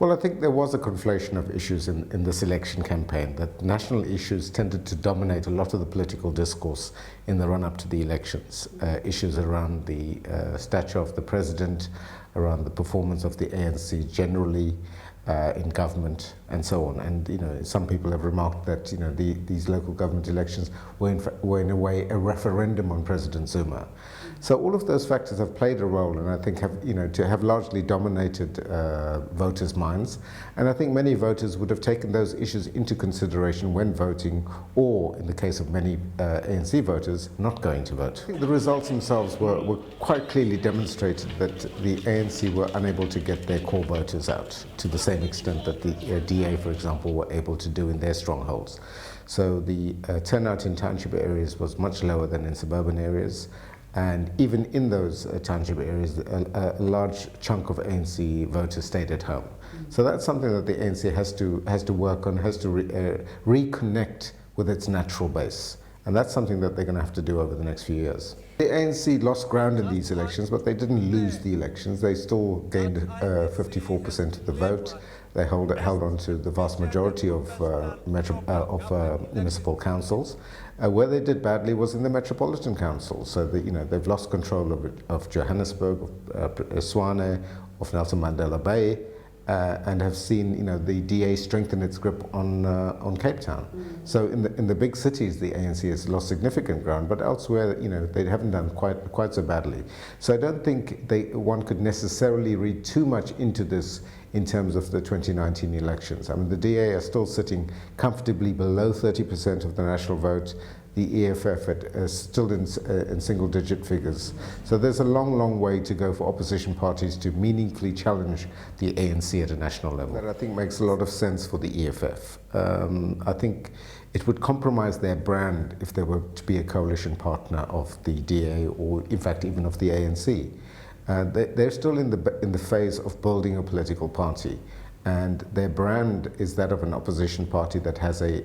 Well, I think there was a conflation of issues in this election campaign, that national issues tended to dominate a lot of the political discourse in the run-up to the elections. Issues around the stature of the president, around the performance of the ANC generally in government, and so on. And some people have remarked that these local government elections were in a way a referendum on President Zuma. So all of those factors have played a role, and I think have largely dominated voters' minds. And I think many voters would have taken those issues into consideration when voting, or in the case of many ANC voters, not going to vote. I think the results themselves were quite clearly demonstrated that the ANC were unable to get their core voters out to the same extent that the DA, for example, were able to do in their strongholds. So the turnout in township areas was much lower than in suburban areas. And even in those township areas, a large chunk of ANC voters stayed at home. So that's something that the ANC has to work on, has to reconnect with its natural base. And that's something that they're going to have to do over the next few years. The ANC lost ground in these elections, but they didn't lose the elections. They still gained 54% of the vote. They held on to the vast majority of municipal councils. Where they did badly was in the metropolitan council. So they've lost control of Johannesburg, of Tshwane, of Nelson Mandela Bay, and have seen the DA strengthen its grip on Cape Town. So in the big cities, the ANC has lost significant ground, but elsewhere, they haven't done quite so badly. So I don't think one could necessarily read too much into this in terms of the 2019 elections. I mean, the DA are still sitting comfortably below 30% of the national vote. The EFF is still in single-digit figures. So there's a long, long way to go for opposition parties to meaningfully challenge the ANC at a national level. That I think makes a lot of sense for the EFF. I think it would compromise their brand if they were to be a coalition partner of the DA, or in fact even of the ANC. They're still in the phase of building a political party, and their brand is that of an opposition party that has a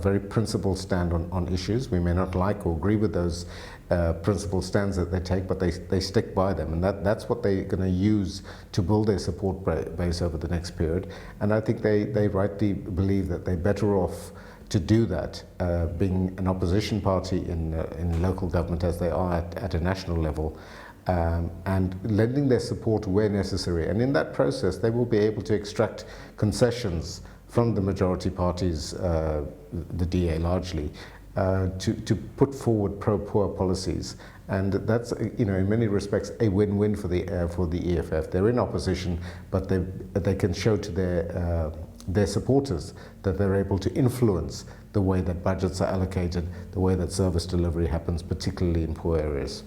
very principled stand on issues. We may not like or agree with those principled stands that they take, but they stick by them, and that's what they're going to use to build their support base over the next period. And I think they rightly believe that they're better off to do that, being an opposition party in local government as they are at a national level, and lending their support where necessary. And in that process, they will be able to extract concessions from the majority parties, the DA largely, to put forward pro-poor policies. And that's, in many respects, a win-win for the EFF. They're in opposition, but they can show to their supporters that they're able to influence the way that budgets are allocated, the way that service delivery happens, particularly in poor areas.